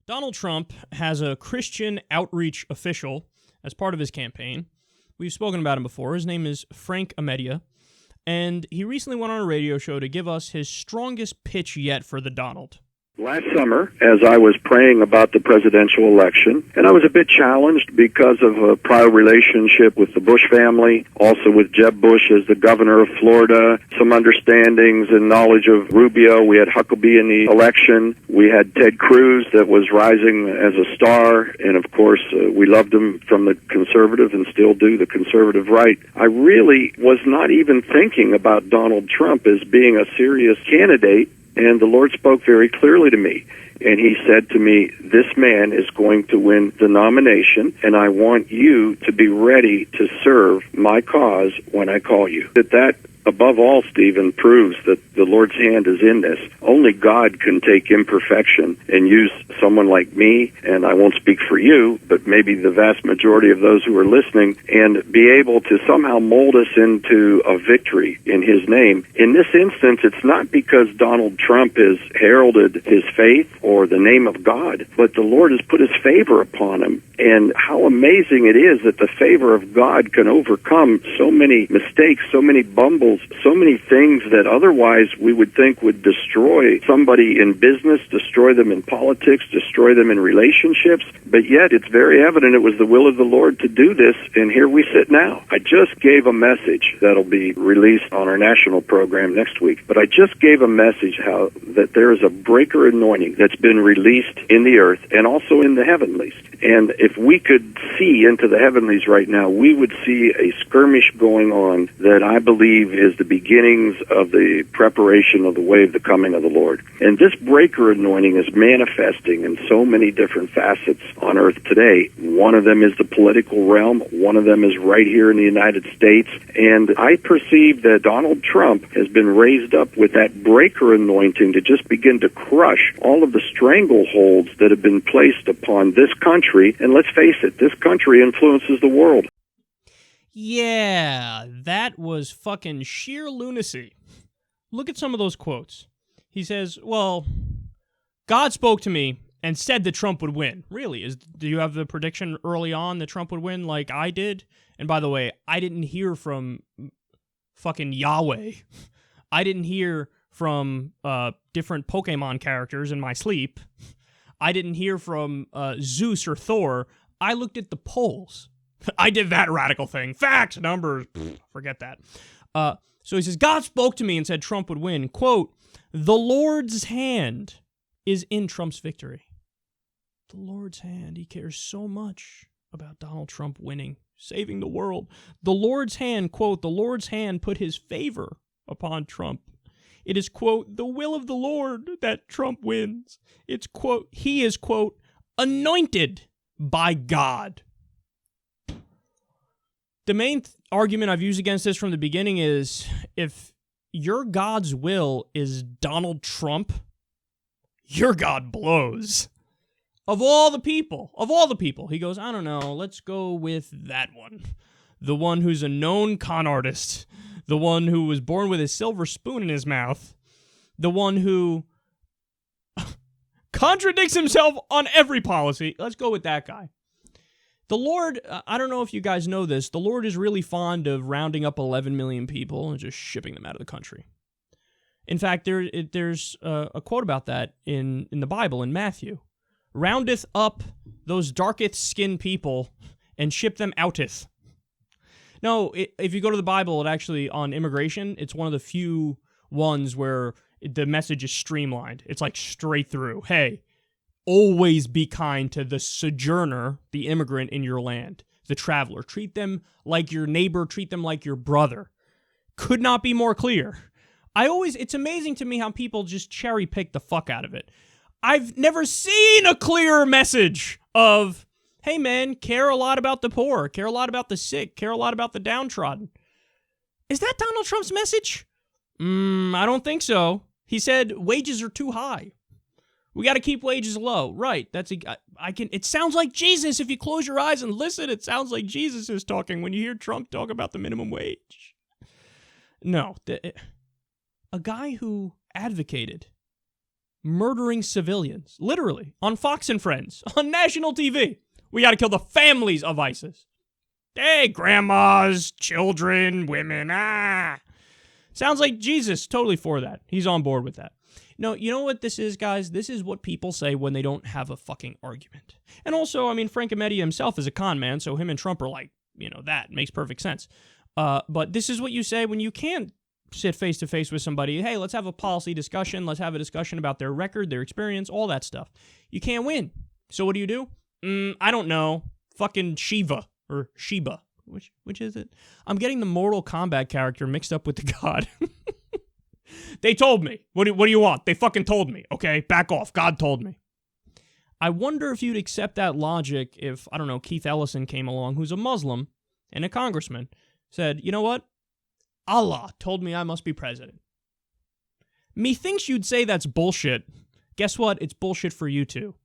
Donald Trump has a Christian outreach official as part of his campaign. We've spoken about him before. His name is Frank Amedia, and he recently went on a radio show to give us his strongest pitch yet for the Donald. Last summer, as I was praying about the presidential election, and I was a bit challenged because of a prior relationship with the Bush family, also with Jeb Bush as the governor of Florida, some understandings and knowledge of Rubio. We had Huckabee in the election. We had Ted Cruz that was rising as a star, and of course, we loved him from the conservative and still do, the conservative right. I really was not even thinking about Donald Trump as being a serious candidate. And the Lord spoke very clearly to me, and he said to me, this man is going to win the nomination, and I want you to be ready to serve my cause when I call you. That above all, Stephen, proves that the Lord's hand is in this. Only God can take imperfection and use someone like me, and I won't speak for you, but maybe the vast majority of those who are listening, and be able to somehow mold us into a victory in his name. In this instance, it's not because Donald Trump has heralded his faith or the name of God, but the Lord has put his favor upon him. And how amazing it is that the favor of God can overcome so many mistakes, so many bumbles, so many things that otherwise we would think would destroy somebody in business, destroy them in politics, destroy them in relationships. But yet it's very evident it was the will of the Lord to do this, and here we sit now. I just gave a message that'll be released on our national program next week, but I just gave a message how that there is a breaker anointing that's been released in the earth and also in the heavenlies. And if we could see into the heavenlies right now, we would see a skirmish going on that I believe is the beginnings of the preparation of the way of the coming of the Lord. And this breaker anointing is manifesting in so many different facets on earth today. One of them is the political realm. One of them is right here in the United States. And I perceive that Donald Trump has been raised up with that breaker anointing to just begin to crush all of the strangleholds that have been placed upon this country. And let's face it, this country influences the world. Yeah, that was fucking sheer lunacy. Look at some of those quotes. He says, well, God spoke to me and said that Trump would win. Really? Do you have the prediction early on that Trump would win like I did? And by the way, I didn't hear from fucking Yahweh. I didn't hear from different Pokemon characters in my sleep. I didn't hear from Zeus or Thor. I looked at the polls. I did that radical thing. Facts, numbers, forget that. So he says, God spoke to me and said Trump would win. Quote, the Lord's hand is in Trump's victory. The Lord's hand. He cares so much about Donald Trump winning, saving the world. The Lord's hand, quote, the Lord's hand put his favor upon Trump. It is, quote, the will of the Lord that Trump wins. It's, quote, he is, quote, anointed by God. The main argument I've used against this from the beginning is if your God's will is Donald Trump, your God blows. Of all the people, he goes, I don't know, let's go with that one. The one who's a known con artist. The one who was born with a silver spoon in his mouth. The one who contradicts himself on every policy. Let's go with that guy. The Lord, I don't know if you guys know this, the Lord is really fond of rounding up 11 million people and just shipping them out of the country. In fact, there's a quote about that in the Bible, in Matthew. Roundeth up those darketh-skinned people and ship them outeth. No, if you go to the Bible, it actually, on immigration, it's one of the few ones where the message is streamlined. It's like straight through. Hey, always be kind to the sojourner, the immigrant in your land, the traveler. Treat them like your neighbor, treat them like your brother. Could not be more clear. It's amazing to me how people just cherry pick the fuck out of it. I've never seen a clearer message of, hey man, care a lot about the poor, care a lot about the sick, care a lot about the downtrodden. Is that Donald Trump's message? I don't think so. He said wages are too high. We got to keep wages low. Right. It sounds like Jesus. If you close your eyes and listen, it sounds like Jesus is talking when you hear Trump talk about the minimum wage. No. A guy who advocated murdering civilians, literally, on Fox and Friends, on national TV. We got to kill the families of ISIS. Hey, grandmas, children, women, Sounds like Jesus, totally for that. He's on board with that. No, you know what this is, guys? This is what people say when they don't have a fucking argument. And also, I mean, Frank Amedia himself is a con man, so him and Trump are like, that makes perfect sense. But this is what you say when you can't sit face-to-face with somebody. Hey, let's have a policy discussion. Let's have a discussion about their record, their experience, all that stuff. You can't win. So what do? I don't know. Fucking Shiva. Or Sheba. Which is it? I'm getting the Mortal Kombat character mixed up with the god. They told me. What do you want? They fucking told me. Okay, back off. God told me. I wonder if you'd accept that logic if, I don't know, Keith Ellison came along, who's a Muslim and a congressman, said, you know what? Allah told me I must be president. Methinks you'd say that's bullshit. Guess what? It's bullshit for you too.